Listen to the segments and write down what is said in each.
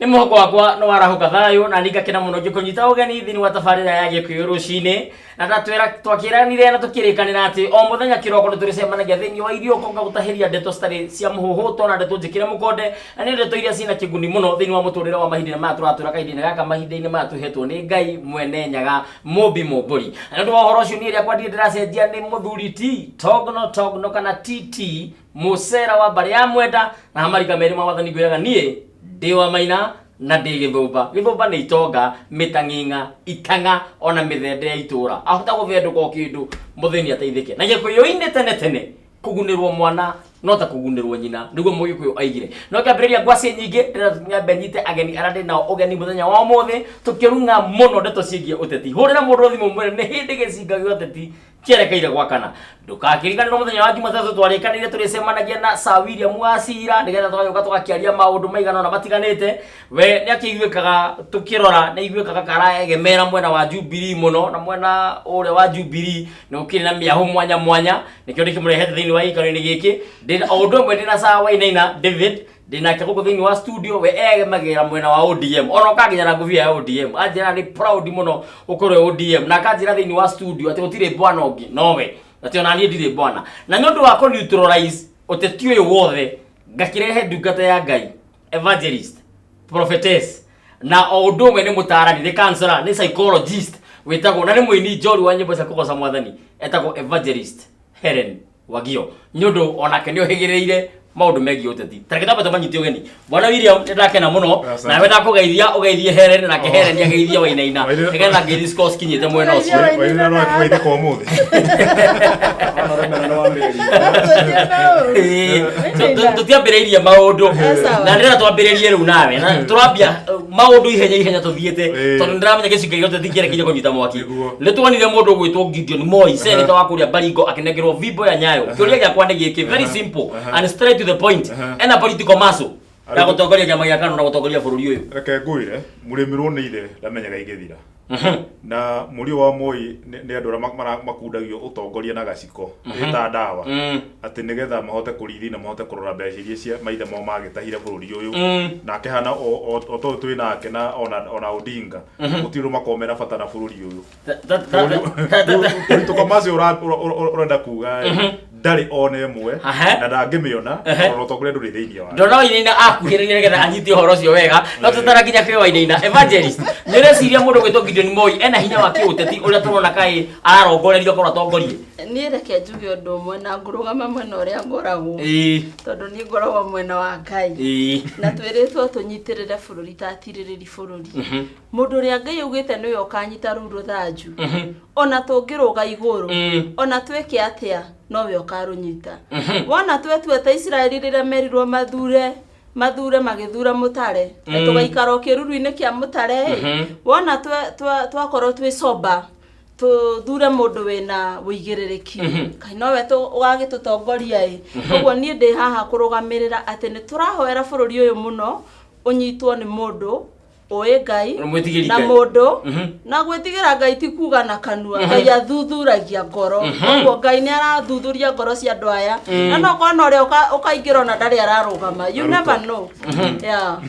Ni muhoko wakwa no warahuka thayo na ningakena muno ngikunyita ugeni thini wa tabarira ya gikuyu rucini na ndatwira twakiranire na tukirikanira ati o muthenya kiroko niturisemanagia thini wa irio konga gutahiria ndeto stari cia muhuhuto na ndeto njikire mukonde na ni ndeto iria cina kiguni muno thini wa muturire wa mahinda ma turatura kaidini gaka mahinda-ini ma tuhetwo ni Ngai mwene nyaga mumbi mumburi na ndu wa horo ucio ni iria kwa ndiracenjia ni muthuri ti togno kana TT Musera wa bari ya mwenda na hamarika meri ma wathani gwiraga nie Dewa Maina na Githumba. Githumba ni itonga, mitanginga, itanga ona mithende ya itura. Ahota guthenduka o kindu muthini ateithike. Na gikuyu-ini tene kugunirwo mwana no ta kugunirwo nyina niguo mugikuyu aigire. No kiambiriria ngwasi nyingi ndira nyite ageni arande nao ugeni muthenya wa umuthi tukirunga muno ndeto ciigie uteti. Hurira mundu thimu mwere ni hindi gicinga gya uteti kierekeire gwakana. Ndukakirikanirwo muthenya wa Jumatatu twarikanire turisemanagia na Sir William Wasira nigetha tugayoka tugakiaria maundu maigana na matiganite. We ni akiguikaga tukirora ni iguikaga karaegemera mwena wa Jubilee muno na mwena ule wa Jubilee ni ukiri na miahu mwanya nikio ndikimurehete thini wa ikaro-ini giki ndina ondo mwe ndina Sir Wainaina David ndina kaguko thini wa studio we egemagira mwena wa ODM ona ukaginya na nguvia ya ODM anjira ni proud muno ukorwe ODM na kanjira thini wa studio ati utire bwana ungi nowe ati ona nie ndire bwana na nyondo wa neutralize uteti uyu wothe ngakirehe ndungata ya Ngai evangelist prophetess na ondo mwe ni mutarani the counselor ni psychologist wetagwo na ni mwini Njori wa nyimbo cia kugoca mwathani etagwo evangelist Helen Wagio nyondo onake ni ohigireire maundu megi uteti tareketa bata manyiti ugeni bwana William ndakena muno na we ndakugeithia ugeithie Helen na Helen yageithia Wainaina nigetha ngiri scores kinyite mwena ucio Wainaina no akugeithie kwa umuthi tutiambiriirie maundu na ndira twambiriirie riu nawe na turambia maundu ihenya tuthiete tondu ndiramenya gicunga gio tuthikie rekire kunyita mwaki ni tuonire mundu gwitwo Gideon Moi senator wa kuria Baringo akinegirwo Vibo ya Nyayo kiuria giakwa ni giki very simple and straight to the point ena political muscle ya gutongoria kiama gia KANU na gutongoria bururi uyu reke ngwire murimirwo ni ithe ndamenyaga igithira na murio wa Moi ni andu makundagio utongoria na gaciko ita ndawa ati nigetha mahote kurithi na mahote kurora mbeca iria cia maithe mao magitahire bururi uyu na kehana o to twi nake na ona Odinga mutiru makomera bata na bururi uyu political muscle urenda kuga ndari one emwe na ndangimiona ona utongoria nduri thiini wa ndona Wainaina akuhiriria nigetha anyiti uhoro ucio wega no tutara nginya kwi Wainaina evangelist nireciria mundu gwitwo Gideon Moi ena hinya wa kiuteti uria turona kai ararongorerio korwa tongorie ni reke njuge undu umwe na ngurugama mwena uria ngoragwo tondu ni ngoragwo mwena wa Ngai na twiritwo tunyitirire bururi tatiririri bururi mundu uria Ngai augite niwe ukanyita ruru thanju ona tungiruga iguru ona twike atia nowe ukarunyita wona twetuete Israeli rire merirwo mathure magithura mutare tugaikara kiruru-ini kia mutare wona twakorwo twi soba tuthure mundu wina wigiririki kai nowe ugagitutongoria koguo nie ndi haha kurugamirira ati ni turahoera bururi uyu muno unyitwo ni mundu oe Ngai na mundu na gwitigira Ngai ti kuga na kanua Ngai athuthuragia ngoro koguo Ngai ni arathuthuria ngoro cia andu aya na no kona uria ukaingira na ndari ararugama you never know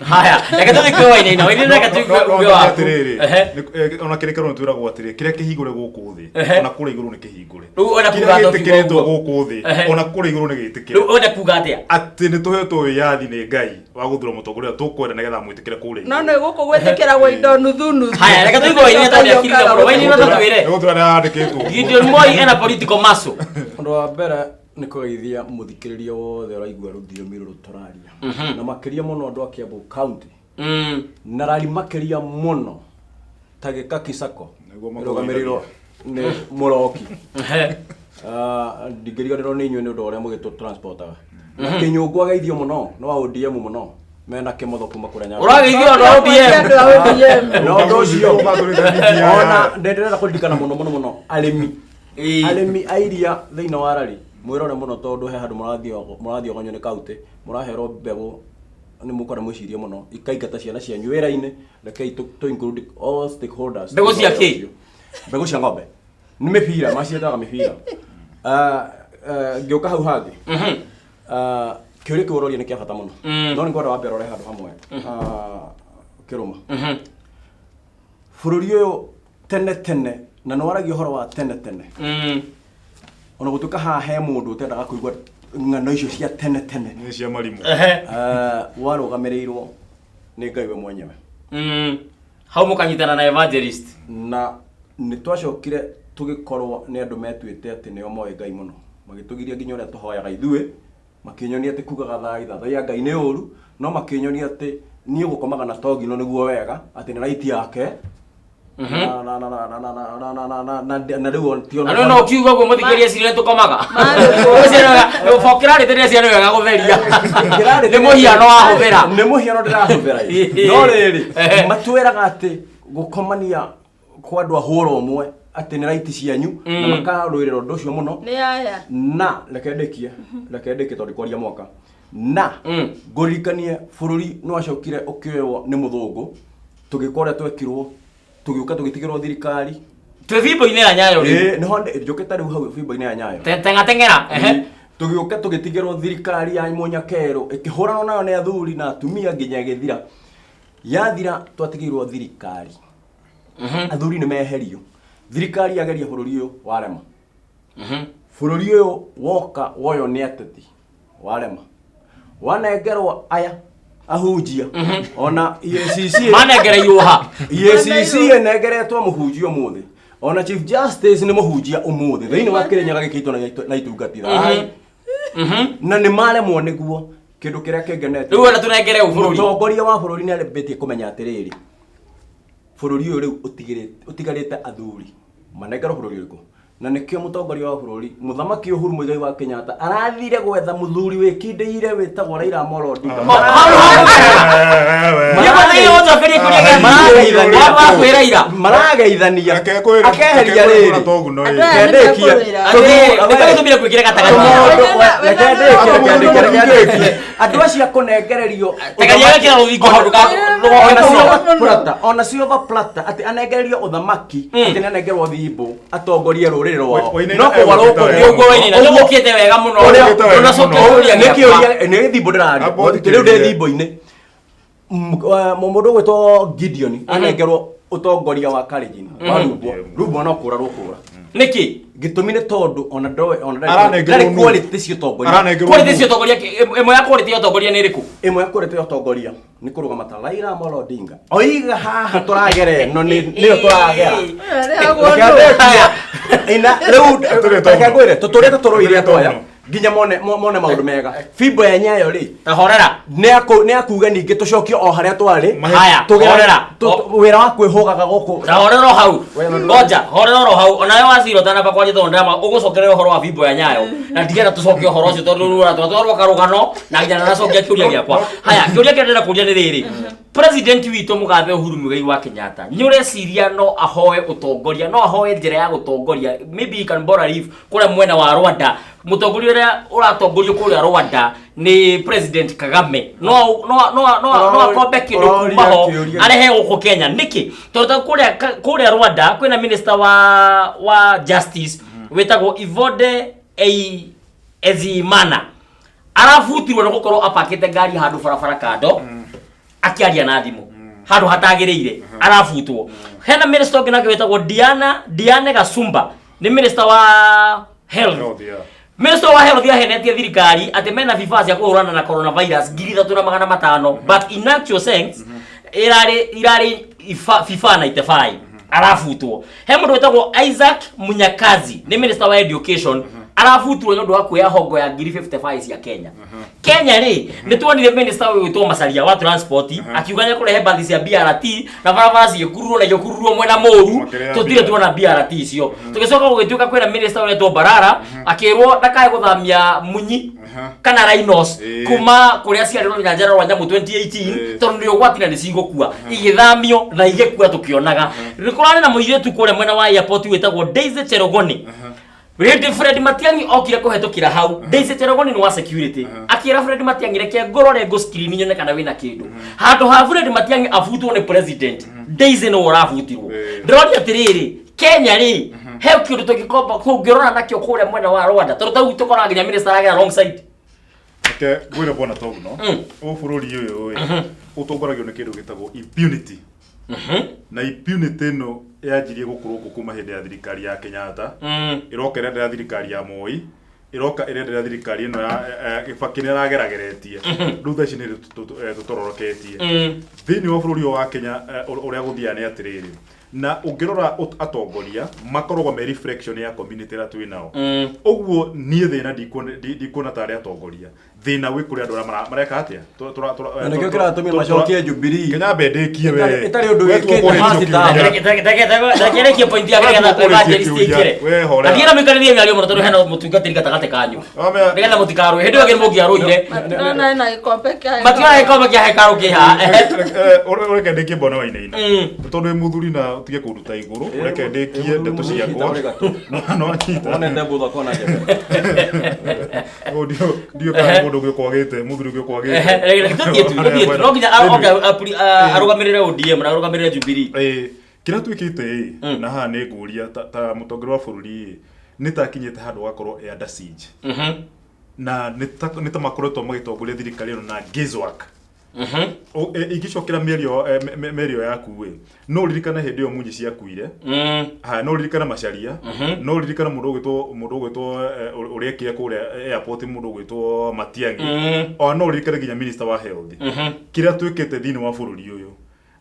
haya reke tuthike Wainaina Wainaina reke tuthike ona kirekero nitwiragwo atiri kiria kihingure guku thi ona kure iguru ni kihingure riu ona kuga gitikiretwo guku thi ona kure iguru ni gitikire riu ona kuga atia ati ni tuhetwo wiyathi ni Ngai wa guthura mutongoria tukwenda nigetha mwitikire kure no no guku gwetikira gwa indo nuthu haya reke tuthike Wainaina tondu akirika muno Wainaina tatwire no twara andikitwo Gideon Moi ena political muscle undu wa mbere ni kugeithia muthikiriria wothe uraigua ruthiomi ruru turaria na makiria muno andu a Kiambu County na rari makiria muno tagika Kisako rugamiriro ni Muroki ndigiriganirwo ni inyuĩ nĩ ũndũ ũrĩa mũgĩtũ transportaga Kinyũngu ageithio mũno no wa ODM mũno mena Kĩmotho kuma kũrĩa Nyanza ũrageithio andũ a ODM no ũndũ ũcio ona ndenderera kũririkana mũno arĩmi a iria thĩinĩ wa rari mwĩrore mũno tondũ he handũ mũrathiĩ ogonyo nĩ kaunti mũraherwo mbegũ ni mukora mwicirie muno ikaingata ciana cianyu wĩra-inĩ rekei to include all stakeholders mbegũ cia kĩ mbegũ cia ng'ombe ni mĩbira macietaga mĩbira ngĩũka hau hangĩ kĩũria kĩu ũroria nĩ kĩa bata mũno no nĩ ngwenda wambe ũrore handũ hamwe kiruma bururi uyu tene na no waragio horo wa tene ona gutuka ha he mundu utendaga kuigwa ng'ano icio cia tene ni cia marimu warugamirĩirwo nĩ Ngai we mwenyewe hau mukanyitana na evangelist na nĩ twacokire tũgĩkorwo nĩ andũ metuĩte atĩ nĩo moĩ Ngai mũno magĩtũgiria nginya ũrĩa tũhoyaga ithuĩ makĩnyonia atĩ kugaga thaitha ya Ngai nĩ ũru no makĩnyonia atĩ niĩ gũkomaga na togino nĩguo wega atĩ nĩ right yake na rĩu ano no kiugo guo mũthikĩria cire tũkomaga bokĩrarĩ tene ciana wega gũtheria nĩ mũhiano wahũthĩra nĩ mũhiano ndĩrahũthĩra no rĩrĩ matwĩraga atĩ gũkomania kwa andũ ahũra ũmwe atĩ nĩ right cianyu na makarũĩrĩra ũndũ ũcio mũno nĩ aya na reke ndĩkie tondũ kwaria mwaka na ngũririkanie bũrũri nĩ wacokire ũkĩoywo nĩ mũthũngũ tũgĩkora twekirwo tũgĩũka tũgĩtigĩrwo thirikari twĩ fimbo-inĩ ya Nyayo rĩu nĩho njũkĩte rĩu hau fimbo-inĩ ya Nyayo teng'ateng'era tũgĩũka tũgĩtigĩrwo thirikari ya Mũnyakerũ ĩkĩhũranwo nayo nĩ athuri na atumia nginya ĩgĩthira yathira twatigĩirwo thirikari athuri nĩ meherio thirikari yageria bũrũri ũyũ warema bũrũri ũyũ woka woyo nĩ ateti warema wanengerwo aya ahunjia ona EACC manengereirwo ha EACC enengeretwo mũhunjia ũmũthĩ ona Chief Justice nĩ mũhunjia ũmũthĩ thĩinĩ wa Kĩrĩnyaga gĩkĩitwo na itungatĩra na nĩ maremwo nĩguo kĩndũ kĩrĩa kĩngenete rĩu ona tũnengere bũrũri mũtongoria wa bũrũri nĩ arĩbĩtie kũmenya atĩrĩrĩ bũrũri ũyũ rĩu ũtigarĩte athuri manengerwo bũrũri ũrĩkũ na nĩkĩo mũtongoria wa bũrũri mũthamaki Uhuru Muigai wa Kenyatta arathire gwetha mũthuri wĩkindĩire wĩtagwo Raila Amolo Odinga marageithania akeheria rĩrĩ andũ acio kũnengererio ona silver plata atĩ anengererio ũthamaki atĩ nĩ anengerwo thimbũ atongorie rũrĩrĩ rwao no kũgarũrũka nĩ mũkĩte wega mũno nĩ thimbũ ndĩraria rĩu ndĩ thimbũ-inĩ mũndũ ũgwĩtwo Gideon anengerwo ũtongoria wa Kalenjin rũmbo no kũra rũkũra nĩkĩ gĩtũmi nĩ tondũ ona ndarĩ quality cia ũtongoria ĩmwe ya quality ya ũtongoria nĩ ĩrĩkũ ĩmwe ya quality ya ũtongoria nĩ kũrũgama ta Raila Amolo Odinga oiga haha tũragere no nĩyo tũragera rĩu reke ngwĩre tũtũrĩte tũrũire tũaya nginya mone maũndũ mega fimbo ya Nyayo rĩ tahorera nĩ akuga ningĩ tũcokio o harĩa twarĩ haya horera wĩra wa kwĩhũgaga gũkũ tahorera hau ngoja horera hau ona yo waciro tanamba kwa jitho ndama ũgũcokerera ũhoro wa fimbo ya Nyayo na ndigera tũcokie ũhoro ũcio tondũ rũra twatwarwo karũgano na nginya naracokia kĩũria gĩakwa haya kĩũria kĩrĩa ndĩrenda kũria nĩ rĩrĩ president witũ mũgathe Uhuru Muigai wa Kenyatta nĩ ũreciria no ahoe ũtongoria no ahoe njĩra ya gũtongoria maybe he can borrow leave kũrĩa mwena wa Rwanda mũtongoria ũrĩa ũratongorio kũrĩa Rwanda nĩ president Kagame no akombe kĩndũ kuma ho arehe gũkũ Kenya nĩkĩ tondũ kũrĩa Rwanda kwĩna minister wa justice wĩtagwo Ivode Ezimana arabutirwo nĩ gũkorwo apakĩte ngari handũ barabara kando akiaria na thimũ handũ hatagĩrĩire arabutwo hena minister ũngĩ nake wĩtagwo Diane Gasumba nĩ minister wa health minister wa health yahenetie thirikari atĩ mena vifaa cia kũhũrana na coronavirus 3,500 but in actual sense irarĩ vifaa na itefai arabutwo he mũndũ wĩtagwo Isaac Munyakazi nĩ minister wa education arabutirwo nĩ ũndũ wa kuoya hongo ya 55 cia Kenya Kenya rĩ nĩ tuonire minister ũyũ wĩtwo Macharia wa transport akiuga nĩ kũrehe bathi cia BRT na barabara ciĩkururwo na igĩkururwo mwena mũru tũtire tuona BRT icio tũgĩcoka gũgĩtuĩka kwĩna minister wĩtwo Barara akĩrwo ndakae gũthamia Munyi kana Rhinos kuma kũrĩa ciarĩrwo nyanjara rwa nyamũ 2018 tondũ nĩ ũgwatina nĩ cigũkua igĩthamio na igĩkua tũkĩonaga nĩ kũrarĩ na mũirĩtu kũrĩa mwena wa airport wĩtagwo Daisy Cherogoni Rĩndĩ Fred Matiang'i okire kũhetũkĩra hau Daisy Cherogoni nĩ wa security akĩra Fred Matiang'i reke ngorore go screen nyone kana wĩna kĩndũ handũ ha Fred Matiang'i abutwo nĩ president Daisy no ũrabutirwo ndĩroria atĩrĩrĩ Kenya rĩ he kĩndũ tũngĩkomba kũngĩrora nakĩo kũrĩa mwena wa Rwanda tondũ tau tũkoraga nginya minister agera wrong side ke gwira bona Togno o bururi uyu utongoragio ni kindu gitagwo impunity na impunity no yanjirie gukorwo kuma hindi ya thirikari ya Kenyatta iroka ya thirikari ya Moi iroka ya thirikari no ya gibakini ragerageretie rutha ici ni tutororoketie thini wa bururi wa Kenya uria guthia ni atiriri na ungirora atongoria makoragwo me reflection ya community ra twinao uguo nie thina ndikuona tari atongoria thina wi kuri andu mareka atia nikio kiratumia macokie Jubilee Kenya bendekie we itari undu wikite ndakirekia point ya getha evangelist ikire agira mikaririe miario muno tondu hena mutungatiri gatagate kanyu nigetha mutikaru hindi wagire mugiaruire na ikombe kia matia ikombe kia hekaru kiha ureke ndekie bona wa inaina tondu muthuri na utige kuruta iguru ureke ndekie ndeto ciakwa no nyita one ndembu thoko na jebe ndio kana mundu gwikwagite muthuri gwikwagite no nginya arugamirire ODM na arugamirire Jubilee kira twikite na ha ni nguria ta mutongoria wa bururi ni takinyite handu gakorwo e under siege na ni ta makoretwo magitongoria thirikari ino na guesswork igicokera merio yaku we no ririkana hindi yo munyi ciakuire no ririkana macaria no ririkana mundu gwitwo urekire kure airport mundu gwitwo Matiang'i no ririkana ginya minister wa health kira twikite thini wa bururi uyu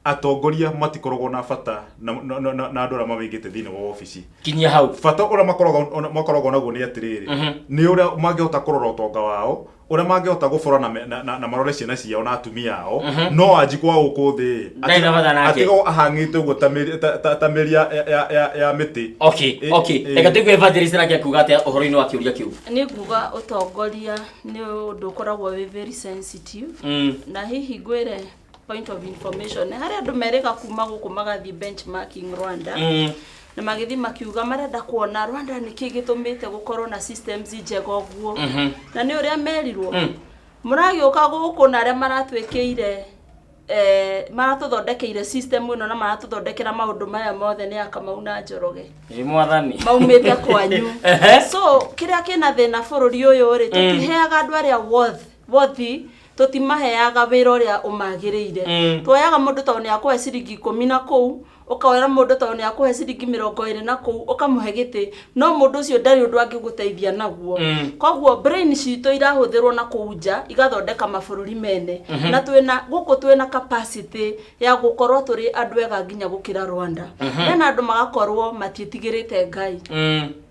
atongoria matikoragwo na bata na andu ara mabigite thini wa office kinya hau bata ura makoragwo naguo ni atiriri ni ura mangihota kurora utonga wao ura mangihota gufura na marore ciana ciao na atumia ao no anjikwa guku thi atigo ahangite uguo tameria ya miti okay eka tigu evangelist na kiakuga ati uhoro-ini wa kiuria kiu ni nguga utongoria ni undu ukoragwo very sensitive na hihi ngwire point of information hari andu mereka kuma guku magathi benchmarking Rwanda na magithi makiuga marenda kuona Rwanda niki gitumite gukorwo na systems njega guo na ni uria merirwo muragioka guku na aria maratwekeire maratuthondekeire system ino na maratuthondekera maundu maya mothe ni Kamau na Njoroge mwathani maumite kwanyu so kiria kina thina bururi uyu ri tutiheaga andu aria worthy tutimaheaga wira uria umagiriire twoyaga mundu ta oni akuhe ciringi 10 na kou ukawera mundu ta oni akuhe ciringi 20 na kou ukamuhe giti no mundu ucio ndari undu angiguteithia naguo koguo brain ciito irahuthirwo na kuunja igathondeka mabururi mene na twina capacity ya gukorwo turi andu ega nginya gukira Rwanda na andu magakorwo matitigirite Ngai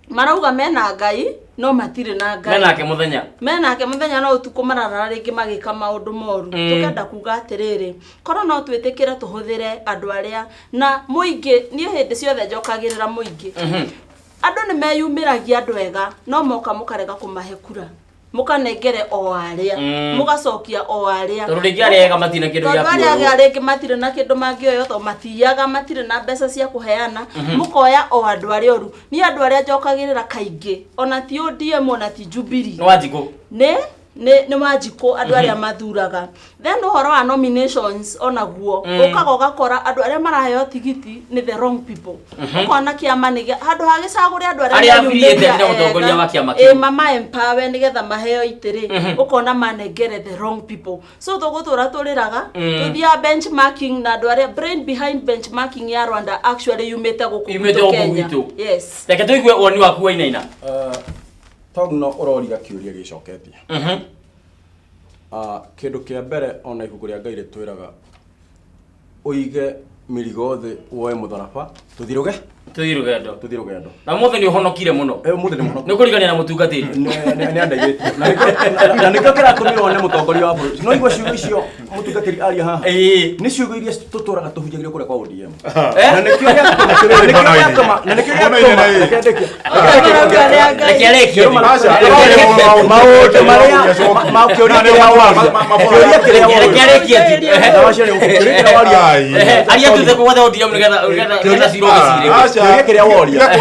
marauga mena Ngai no matire na Ngai menake muthenya no utuku marara ringi magika maundu moru tukenda kuga atiriri korwo no twitikire tuhuthire andu aria na muingi nie hindi ciothe njokagirira muingi andu ni meyumiragia andu ega no moka mukarega kumahe kura mukanengere o aria mugacokia o aria turingi aria matina kindu ya kuo aria matire na kindu mangioyo to matiyaga matire na mbeca cia kuheana mukoya o andu aria oru ni andu aria njokagirira kaingi ona ti ODM ona ti Jubilee no wajiko ni Wanjikũ andu aria mathuraga then uhoro wa nominations onaguo ukaga ugakora andu aria maraheo tigiti ni the wrong people ukona kiama ni handu hagicagure andu aria afiliated na mutongoria wa kiama mama empower nigetha maheo itiri ukona manengere the wrong people so tugutura turiraga tuthia benchmarking na andu aria brain behind benchmarking ya Rwanda actually yumete guku Kenya yes reke tuigue woni waku wa inaina Togno uroriga kiuria gicoketie kindu kia mbere ona ibuku ria Ngai ritwiraga uige mirigo thi woe mutharaba tuthi rugendo na muthe ni uhonokire muno muthe ni muno ni kurigania na mutungatiri ni andaigite na nikio kirakumirwo ni mutongoria wa bũrũri no igwe ciugo icio mutungatiri aria haha ni ciugo iria tuturaga tuhunjagirio kure kwa ODM na nikio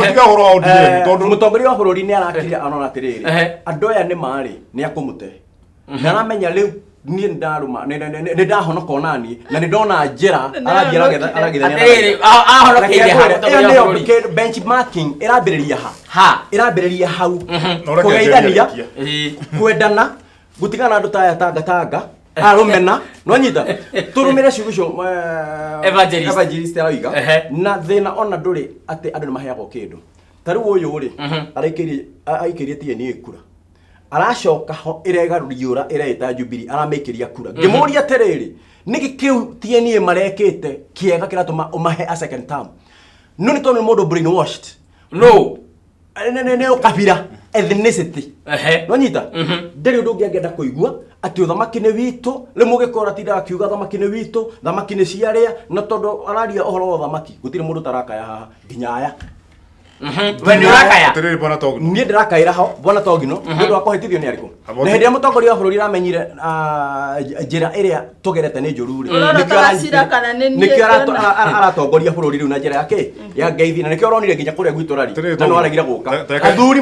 Tiga horo wa ODM tondu mutongoria wa bururi ni arakire anona atiriri andu aya ni mari ni akumute na aramenya riu ni ndaruma ni ndahonoka onani na ni ndona njira aragithania atiriri ahonokeire ha benchmarking irambiriria irambiriria hau kugeithania kwendana gutigana andu taya tanga arumena no nyita turumire ciugo evangelist araiga na thina ona nduri ati andu ni maheagwo kindu tariu uyu ri aikirie tieni ikura aracoka ho iregaruriura ireita Jubilee aramekiria kura ngimuria atiriri niki kiu tieni marekite kiega kiratuma umahe a second term no ni tonu mundu brainwashed no ne ukabira ethnicity no nyita ndari undu ngiangenda kuigua ati uthamaki ni witu rimugikora tinda akiuga thamaki ni witu thamaki ni ciaria na tondu araria uhoro wa thamaki gutire mundu tarakaya haha nginya aya when urakaya atiriri bona Togino ni ndirakaira ho bona Togino ndu akohetithio ni ariku na hindi mutongoria wa bururi ramenyire njira iria tugerete ni njuru ri nikio aratongoria bururi riu na njira yake ya ngeithi na nikio ronire nginya kuria gwitu rari na no aragira guka athuri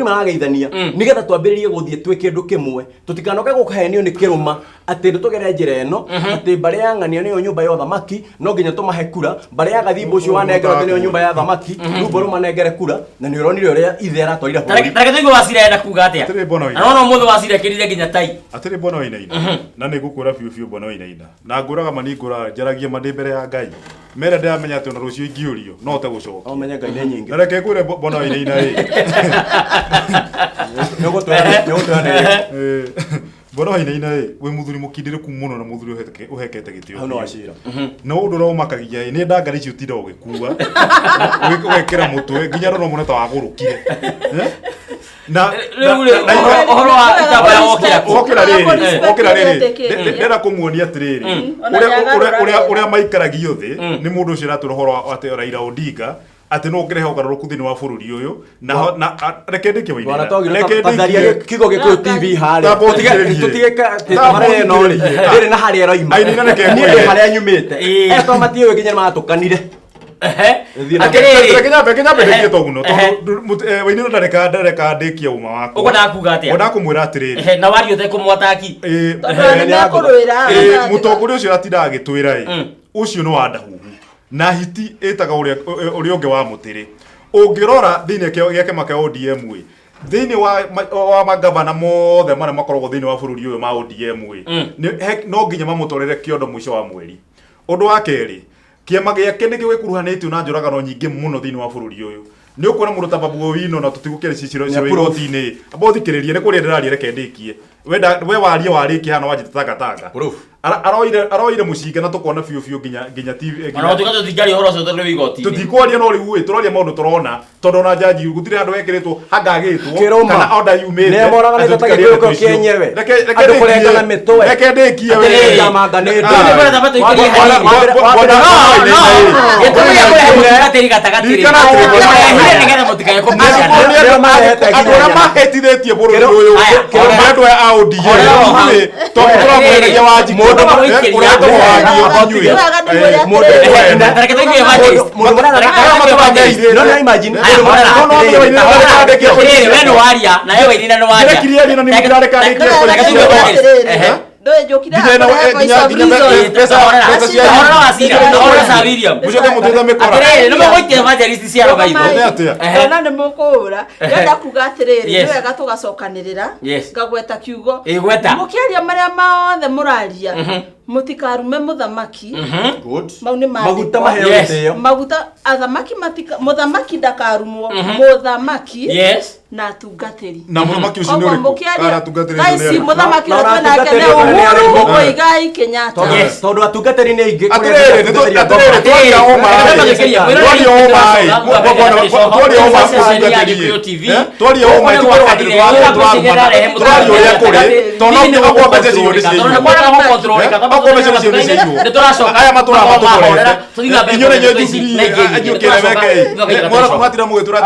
marageithania nigetha twambiririe guthie twi kindu kimwe tutikanoke gukahenio ni kiruma ati ndutugere njira eno ati bari ya ng'ania niyo nyumba ya thamaki no nginya tumahe kura bari ya gathimbo ucio wanengero niyo nyumba ya thamaki ruboro manengere kura na ni uronire uria ithe aratwarira tareke tuigo wasira enda kuga atia no muthe wasira kirire nginya tai atiri bona oinaina na ni gukura fiu bona oinaina na nguraga mani ngura njaragia mandi mbere ya Ngai mere ndamenya ati ona rucio ingiurio no te gucoka omenya Ngai ni nyingi reke kure bona oinaina bona oinaina we muthuri mukindiriku muno na muthuri uhekete gitio no acira no undu ro makagia ni ndangari cio tinda ugikua wekera mutwe nginya rono muneta wa gurukire na ohoro wa itabaya okira riri ndera kumuonia atiriri uria maikaragio thi ni mundu ucio raturo horo ati Raila Odinga ati no ngirehe ugaruruku thini wa bururi uyu na reke ndike waini reke ndike kigo gikuyu TV hari tutigeka tamare no ri ndiri na hari eroima ni hari nyumite eto matiwe nginya matukanire Kenya behekie Togino tondu waini ndareka ndikia uma wako uko ndakuga atia ona kumwira atiriri na wari uthe kumwataki mutongoria ucio atinda agitwira ucio no wandahuhu na hiti etaga uria unge wa mutiri ungirora thini giake maka ODM we thini wa magavana mothe mara makoragwo thini wa bururi uyu ma ODM we no nginya mamutorere kiondo mwisho wa mweri undu wa keri kiama giake ni gikuruhanitio na njoragano nyingi muno thini wa bururi uyu ni ukora mundu ta Babu Owino na tutigukire ciciro cio igoti-ini abothikiririe ni kuria ndirarie reke ndikie we warie kihana wajita tanga aroire mucinga na tukona fiu nginya TV ona tukato tikari horo cio tole igoti tutikwaria no riu turoria maundu turona tondu na jaji gutire andu wekiritwo hangagitwo kana order yumite ne moraga ni tatakiko kienyewe andu kurengana mitwe reke ndikie we ya mangane ni bora tabato ikiri nigetha mutikaye andå mahetithetie bå rå ri å yå andå a ODM tondå tå ramwereria wa njiko å rä a tå mwagia Ndoe jokira mucoke mutitha mikora no mogoite evangelist cia rogaitho ona ne mukura yenda kuga atiriri ni wega tugacokanirira ngagweta kiugo mukiaria maria maothe muraria mutikarume muthamaki maguta maheo maguta athamaki muthamaki ndakarumwo muthamaki na atungatiri na muthamaki ucio ni uriku aratungatiri ni muthamaki na nake ni Uhuru Muigai Kenyatta tondu atungatiri ni ingi aya matura matukorete inyore nyo njugiri ajukire weke mora kumatira mugitura